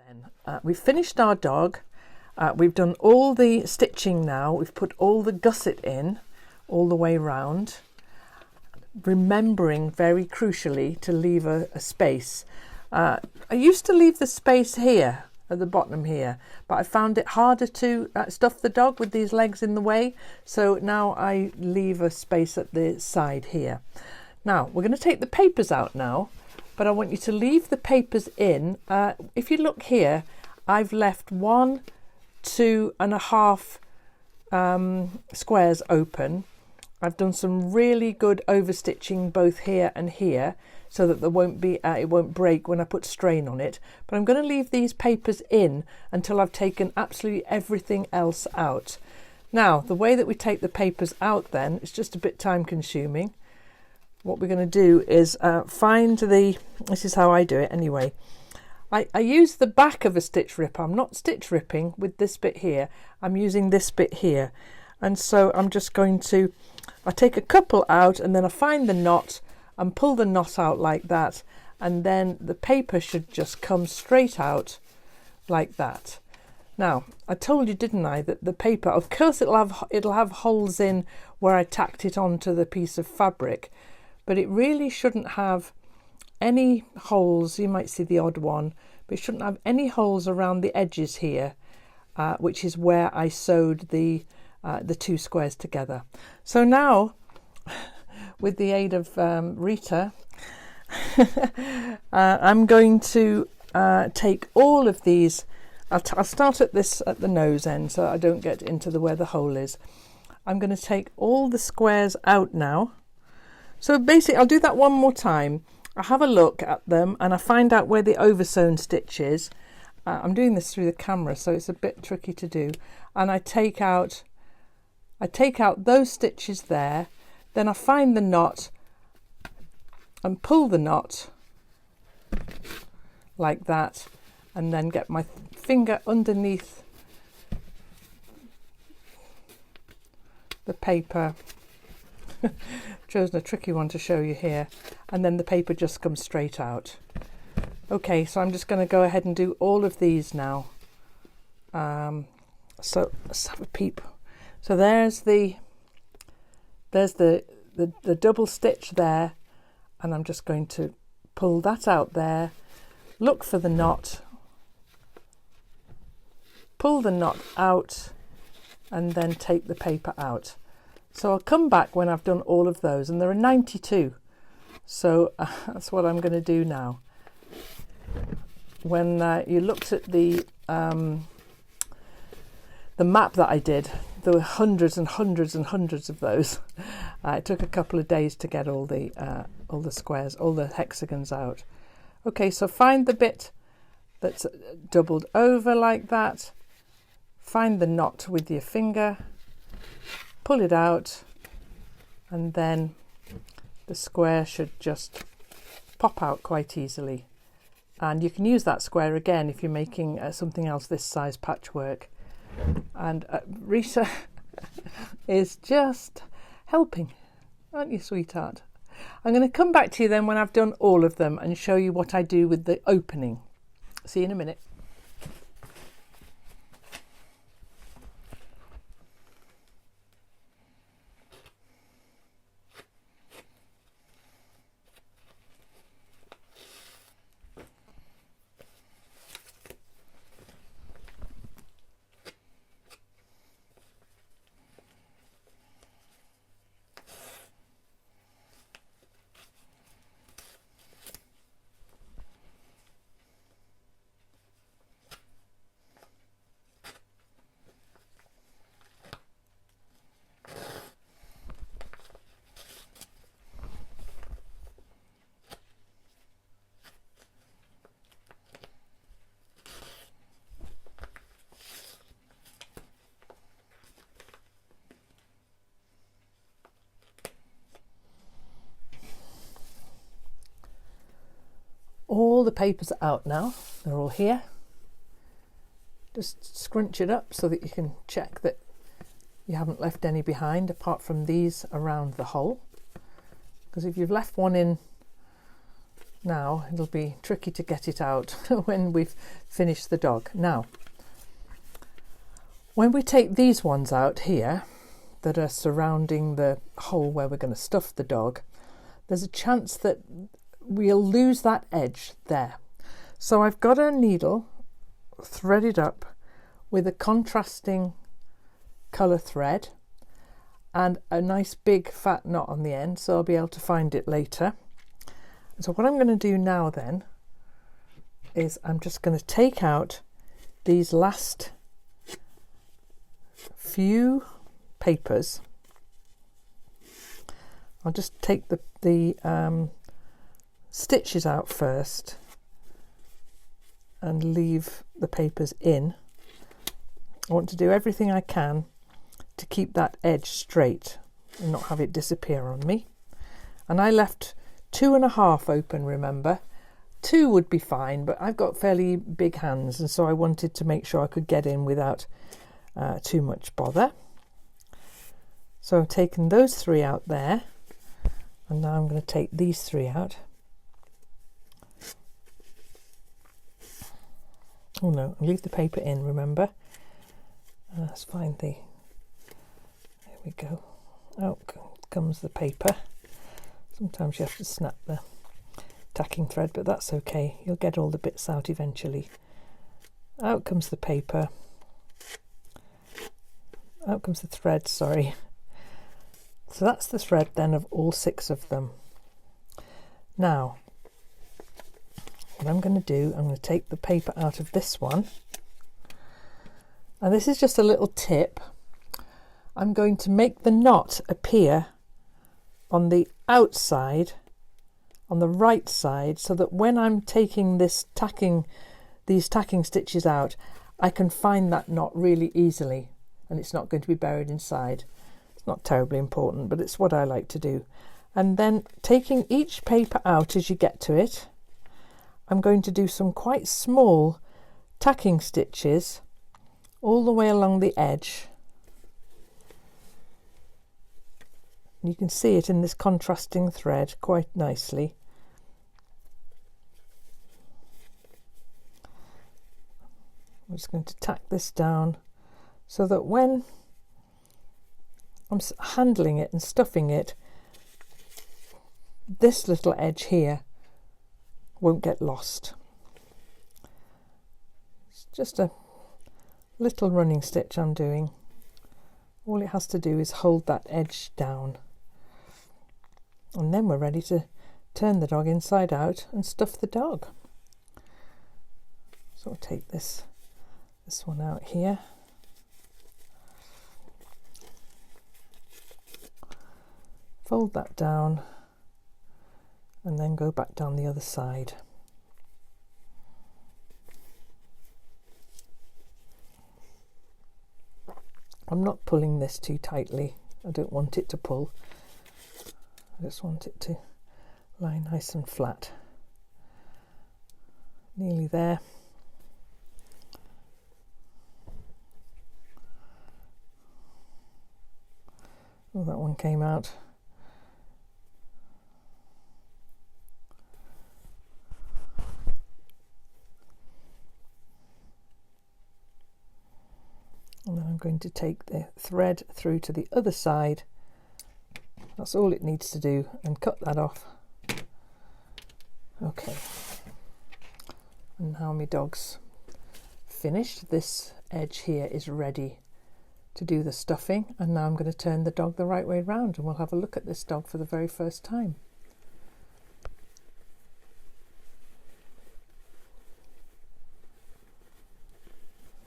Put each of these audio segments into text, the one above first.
then we've finished our dog. We've done all the stitching now. We've put all the gusset in all the way round, remembering very crucially to leave a space. I used to leave the space here at the bottom here, but I found it harder to stuff the dog with these legs in the way, so now I leave a space at the side here. Now we're going to take the papers out now, but I want you to leave the papers in. If you look here, I've left 1, 2.5 squares open. I've done some really good overstitching both here and here so that there won't be it won't break when I put strain on it, but I'm going to leave these papers in until I've taken absolutely everything else out. Now the way that we take the papers out then, it's just a bit time consuming. What we're going to do is find this is how I do it anyway. I use the back of a stitch ripper. I'm not stitch ripping with this bit here, I'm using this bit here, and so I'm just going to, I take a couple out and then I find the knot and pull the knot out like that, and then the paper should just come straight out like that. Now I told you, didn't I, that the paper, of course it'll have holes in where I tacked it onto the piece of fabric, but it really shouldn't have any holes. You might see the odd one, but it shouldn't have any holes around the edges here, which is where I sewed the 2 squares together. So now, with the aid of Rita, I'm going to take all of these. I'll start at the nose end so I don't get into where the hole is. I'm going to take all the squares out now. So basically I'll do that one more time. I have a look at them and I find out where the oversewn stitch is. I'm doing this through the camera, so it's a bit tricky to do. And I take out those stitches there. Then I find the knot and pull the knot like that, and then get my finger underneath the paper. Chosen a tricky one to show you here, and then the paper just comes straight out. Okay, so I'm just going to go ahead and do all of these now. So let's have a peep. So there's the double stitch there, and I'm just going to pull that out there, look for the knot, pull the knot out, and then take the paper out. So I'll come back when I've done all of those, and there are 92. So that's what I'm going to do now. When you looked at the map that I did, there were hundreds and hundreds and hundreds of those. It took a couple of days to get all the squares, all the hexagons out. Okay, so find the bit that's doubled over like that. Find the knot with your finger. Pull it out, and then the square should just pop out quite easily. And you can use that square again if you're making something else this size patchwork. And Rita is just helping, aren't you, sweetheart? I'm going to come back to you then when I've done all of them and show you what I do with the opening. See you in a minute. All the papers are out now, they're all here. Just scrunch it up so that you can check that you haven't left any behind apart from these around the hole, because if you've left one in Now it'll be tricky to get it out when we've finished the dog. Now, when we take these ones out here that are surrounding the hole where we're going to stuff the dog, there's a chance that we'll lose that edge there. So I've got a needle threaded up with a contrasting colour thread and a nice big fat knot on the end, so I'll be able to find it later. So what I'm going to do now then is I'm just going to take out these last few papers. I'll just take the stitches out first and leave the papers in. I want to do everything I can to keep that edge straight and not have it disappear on me. And I left 2.5 open, remember. 2 would be fine, but I've got fairly big hands, and so I wanted to make sure I could get in without too much bother. So I've taken those 3 out there, and now I'm going to take these 3 out. Oh no, I'll leave the paper in, remember. Let's find there we go. Out comes the paper. Sometimes you have to snap the tacking thread, but that's okay. You'll get all the bits out eventually. Out comes the paper. Out comes the thread, sorry. So that's the thread then of all 6 of them. Now, what I'm going to do, I'm going to take the paper out of this one. And this is just a little tip. I'm going to make the knot appear on the outside, on the right side, so that when I'm taking these tacking stitches out, I can find that knot really easily, and it's not going to be buried inside. It's not terribly important, but it's what I like to do. And then taking each paper out as you get to it, I'm going to do some quite small tacking stitches all the way along the edge. You can see it in this contrasting thread quite nicely. I'm just going to tack this down so that when I'm handling it and stuffing it, this little edge here won't get lost. It's just a little running stitch I'm doing. All it has to do is hold that edge down. And then we're ready to turn the dog inside out and stuff the dog. So I'll take this one out here. Fold that down and then go back down the other side. I'm not pulling this too tightly. I don't want it to pull. I just want it to lie nice and flat. Nearly there. Oh, that one came out. And then I'm going to take the thread through to the other side. That's all it needs to do, and cut that off. Okay. And now my dog's finished. This edge here is ready to do the stuffing, and now I'm going to turn the dog the right way round, and we'll have a look at this dog for the very first time.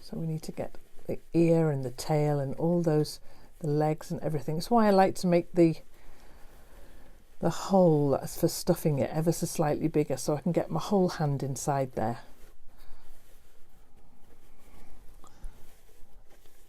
So we need to get the ear and the tail and all those, the legs and everything. It's why I like to make the hole for stuffing it ever so slightly bigger, so I can get my whole hand inside there.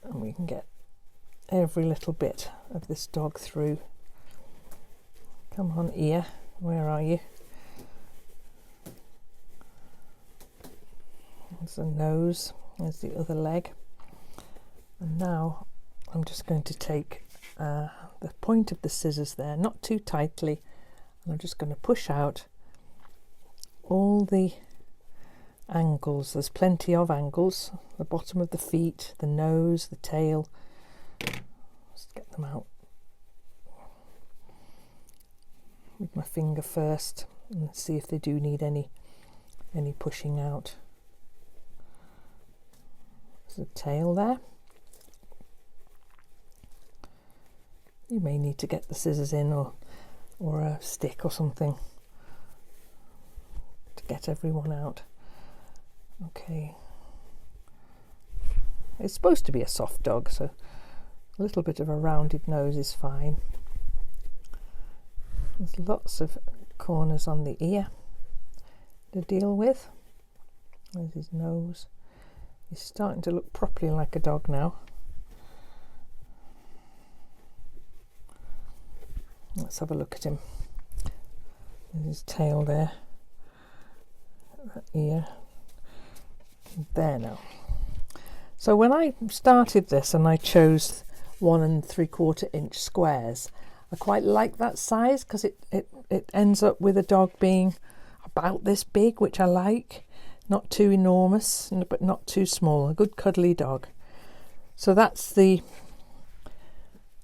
And we can get every little bit of this dog through. Come on, ear, where are you? There's the nose, there's the other leg. And now I'm just going to take the point of the scissors there, not too tightly, and I'm just going to push out all the angles. There's plenty of angles. The bottom of the feet, the nose, the tail. Let's get them out with my finger first and see if they do need any pushing out. There's a tail there. You may need to get the scissors in or a stick or something to get everyone out. Okay. It's supposed to be a soft dog, so a little bit of a rounded nose is fine. There's lots of corners on the ear to deal with. There's his nose. He's starting to look properly like a dog now. Let's have a look at him. There's his tail there. That ear. There now. So when I started this and I chose 1 3/4 inch squares, I quite like that size because it ends up with a dog being about this big, which I like. Not too enormous, but not too small. A good cuddly dog. So that's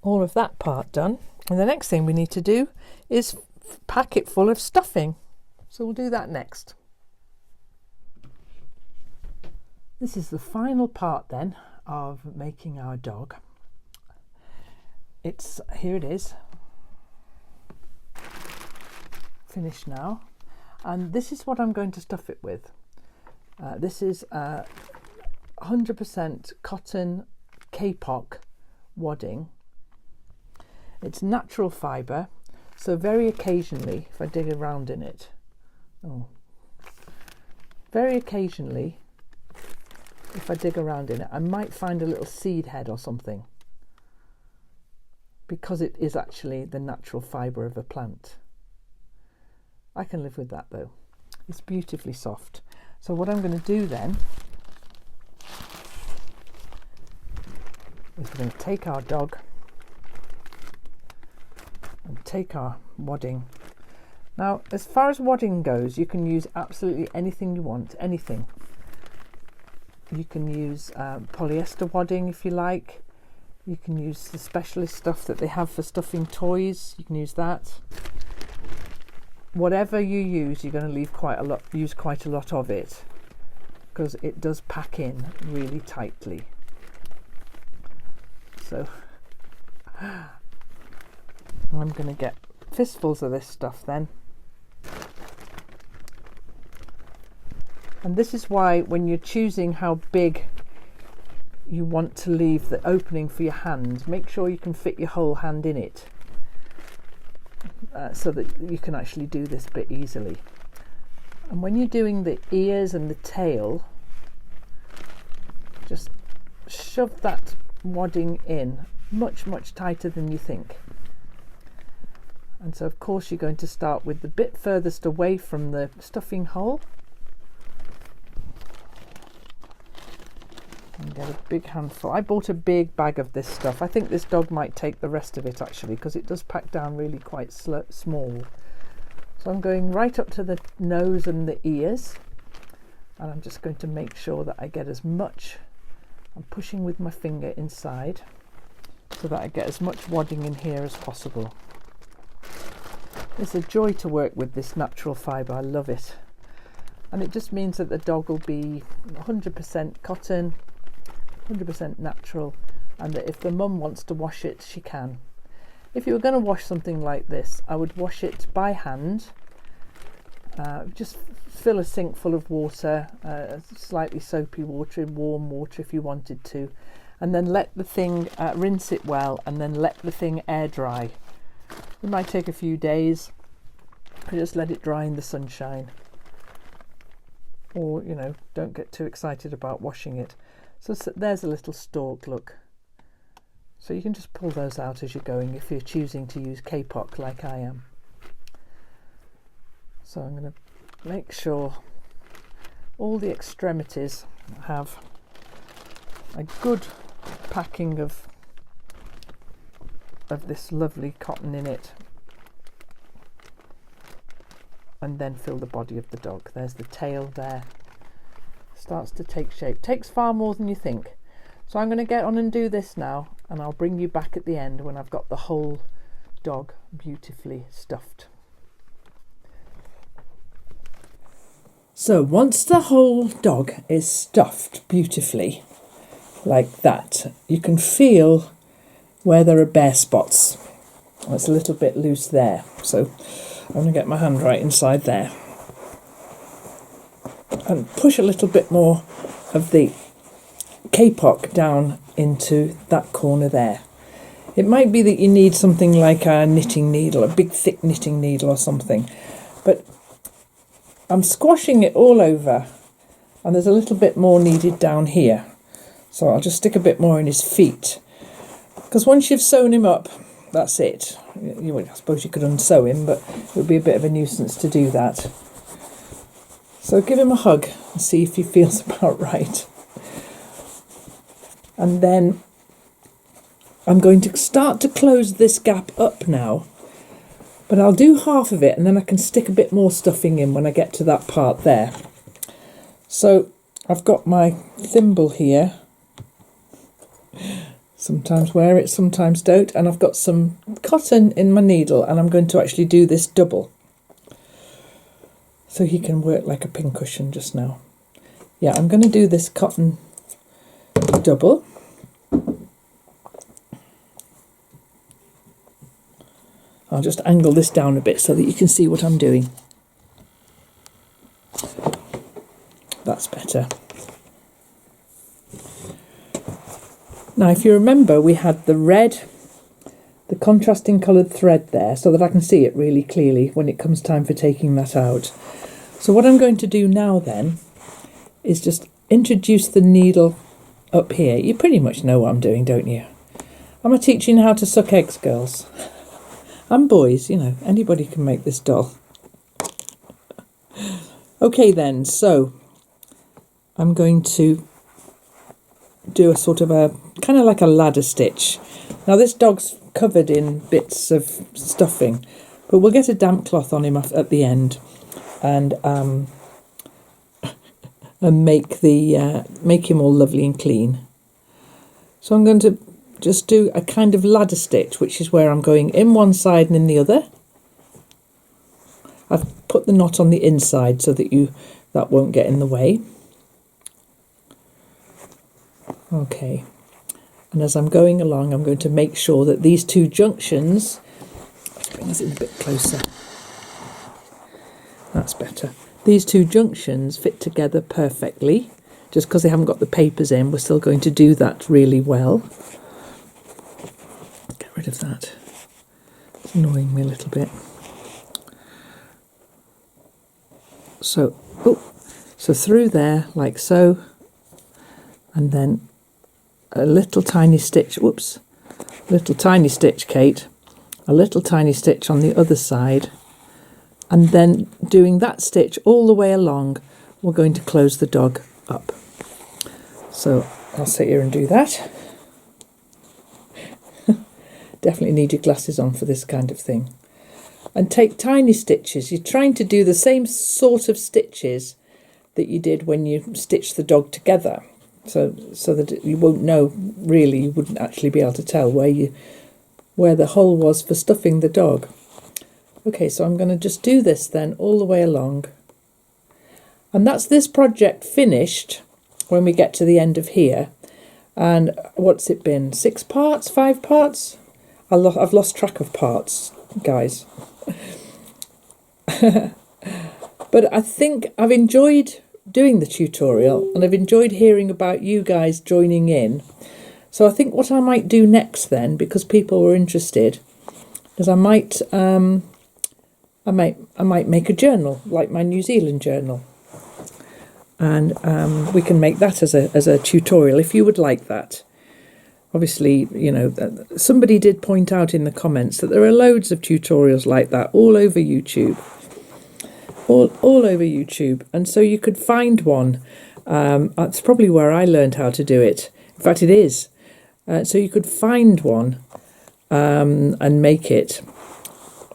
all of that part done. And the next thing we need to do is pack it full of stuffing. So we'll do that next. This is the final part then of making our dog. Here it is. Finished now. And this is what I'm going to stuff it with. This is 100% cotton kapok wadding. It's natural fibre, so very occasionally, if I dig around in it, very occasionally, if I dig around in it, I might find a little seed head or something, because it is actually the natural fibre of a plant. I can live with that though. It's beautifully soft. So what I'm going to do then is we're going to take our dog and take our wadding. Now, as far as wadding goes, you can use absolutely anything you want, anything. You can use polyester wadding if you like. You can use the specialist stuff that they have for stuffing toys. You can use that. Whatever you use, you're going to use quite a lot of it, because it does pack in really tightly. So I'm going to get fistfuls of this stuff then. And this is why when you're choosing how big you want to leave the opening for your hand, make sure you can fit your whole hand in it, so that you can actually do this bit easily. And when you're doing the ears and the tail, just shove that wadding in much tighter than you think. And so of course you're going to start with the bit furthest away from the stuffing hole and get a big handful. I bought a big bag of this stuff. I think this dog might take the rest of it actually, because it does pack down really quite small. So I'm going right up to the nose and the ears, and I'm just going to make sure that I get as much, I'm pushing with my finger inside so that I get as much wadding in here as possible. It's a joy to work with this natural fibre. I love it. And it just means that the dog will be 100% cotton, 100% natural, and that if the mum wants to wash it, she can. If you were going to wash something like this, I would wash it by hand. Just fill a sink full of water, slightly soapy water, warm water if you wanted to, and then let the thing, rinse it well, and then let the thing air dry. It might take a few days, just let it dry in the sunshine. Or, don't get too excited about washing it. So there's a little stalk, look. So you can just pull those out as you're going if you're choosing to use kapok like I am. So I'm going to make sure all the extremities have a good packing of this lovely cotton in it. and then fill the body of the dog. There's the tail there. Starts to take shape. Takes far more than you think. So I'm going to get on and do this now, and I'll bring you back at the end when I've got the whole dog beautifully stuffed. So once the whole dog is stuffed beautifully like that, you can feel where there are bare spots. It's a little bit loose there, so I'm going to get my hand right inside there and push a little bit more of the kapok down into that corner there. It might be that you need something like a knitting needle, a big thick knitting needle or something, but I'm squashing it all over, and there's a little bit more needed down here. So I'll just stick a bit more in his feet, because once you've sewn him up, that's it. I suppose you could unsew him, but it would be a bit of a nuisance to do that. So give him a hug and see if he feels about right. And then I'm going to start to close this gap up now. But I'll do half of it, and then I can stick a bit more stuffing in when I get to that part there. So I've got my thimble here. Sometimes wear it, sometimes don't. And I've got some cotton in my needle, and I'm going to actually do this double. So he can work like a pincushion just now. Yeah, I'm going to do this cotton double. I'll just angle this down a bit so that you can see what I'm doing. That's better. Now, if you remember, we had the red, the contrasting coloured thread there, so that I can see it really clearly when it comes time for taking that out. So what I'm going to do now then is just introduce the needle up here. You pretty much know what I'm doing, don't you? Am I teaching how to suck eggs, girls? And boys, you know, anybody can make this doll. Okay then, so I'm going to do a sort of a, kind of like a ladder stitch. Now this dog's covered in bits of stuffing, but we'll get a damp cloth on him at the end and make him all lovely and clean. So I'm going to just do a kind of ladder stitch, which is where I'm going in one side and in the other. I've put the knot on the inside so that that won't get in the way. Okay, and as I'm going along, I'm going to make sure that these two junctions, let's bring this in a bit closer, that's better. These two junctions fit together perfectly. Just because they haven't got the papers in, we're still going to do that really well. Get rid of that. It's annoying me a little bit. So through there, like so, and then a little tiny stitch, whoops, little tiny stitch, Kate, a little tiny stitch on the other side, and then doing that stitch all the way along, we're going to close the dog up. So I'll sit here and do that. Definitely need your glasses on for this kind of thing. And take tiny stitches. You're trying to do the same sort of stitches that you did when you stitched the dog together, so that you won't know, really, you wouldn't actually be able to tell where the hole was for stuffing the dog. Okay, so I'm going to just do this then all the way along. And that's this project finished when we get to the end of here. And what's it been? 6 parts? 5 parts? I've lost track of parts, guys. But I think I've enjoyed doing the tutorial, and I've enjoyed hearing about you guys joining in. So I think what I might do next then, because people were interested, is I might make a journal, like my New Zealand journal. And we can make that as a tutorial if you would like that. Obviously, you know, somebody did point out in the comments that there are loads of tutorials like that all over YouTube. All over YouTube. And so you could find one. That's probably where I learned how to do it. In fact, it is. So you could find one and make it.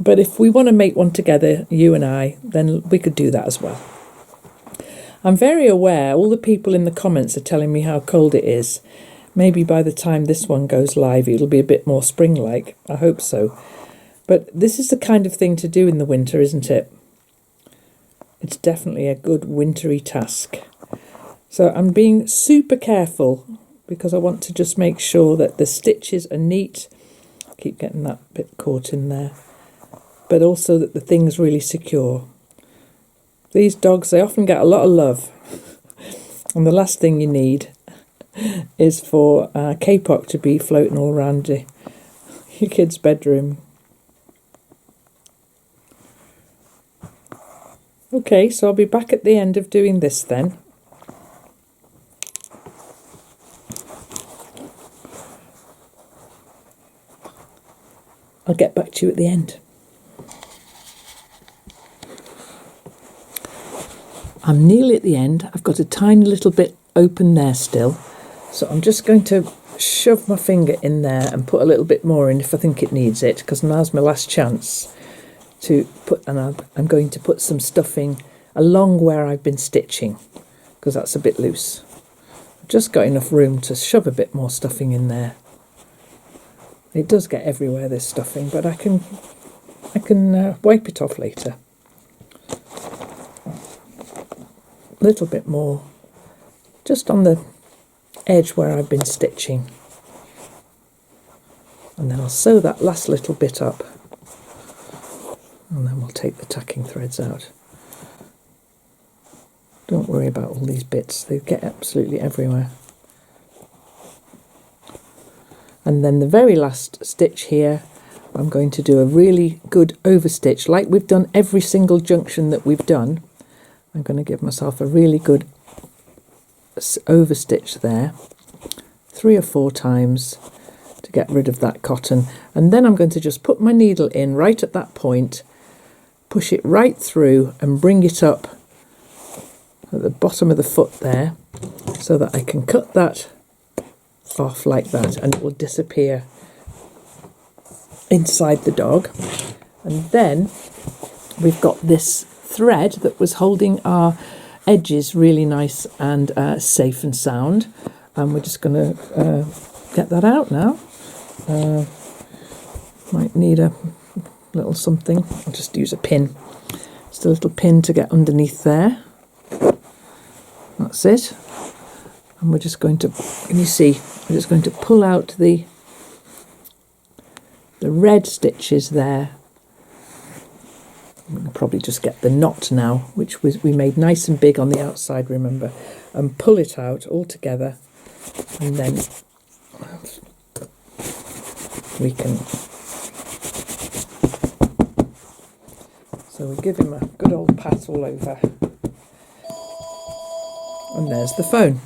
But if we want to make one together, you and I, then we could do that as well. I'm very aware, all the people in the comments are telling me how cold it is. Maybe by the time this one goes live, it'll be a bit more spring-like. I hope so. But this is the kind of thing to do in the winter, isn't it? It's definitely a good wintry task. So I'm being super careful because I want to just make sure that the stitches are neat. Keep getting that bit caught in there. But also that the thing's really secure. These dogs, they often get a lot of love. And the last thing you need is for kapok to be floating all around your kid's bedroom. Okay, so I'll be back at the end of doing this then. I'll get back to you at the end. I'm nearly at the end. I've got a tiny little bit open there still. So I'm just going to shove my finger in there and put a little bit more in if I think it needs it, because now's my last chance to put, and I'm going to put some stuffing along where I've been stitching, because that's a bit loose. I've just got enough room to shove a bit more stuffing in there. It does get everywhere, this stuffing, but I can wipe it off later. A little bit more, just on the edge where I've been stitching. And then I'll sew that last little bit up. And then we'll take the tacking threads out. Don't worry about all these bits, they get absolutely everywhere. And then the very last stitch here, I'm going to do a really good overstitch, like we've done every single junction that we've done. I'm going to give myself a really good overstitch there, 3 or 4 times to get rid of that cotton. And then I'm going to just put my needle in right at that point, push it right through and bring it up at the bottom of the foot there, so that I can cut that off like that, and it will disappear inside the dog. And then we've got this thread that was holding our edges really nice and safe and sound, and we're just going to get that out now. Might need a little something. I'll just use a pin, just a little pin to get underneath there. That's it. And we're just going to, can you see, we're just going to pull out the red stitches there. We can probably just get the knot now, which we made nice and big on the outside, remember, and pull it out all together, and then we can, so we give him a good old pat all over, and there's the phone.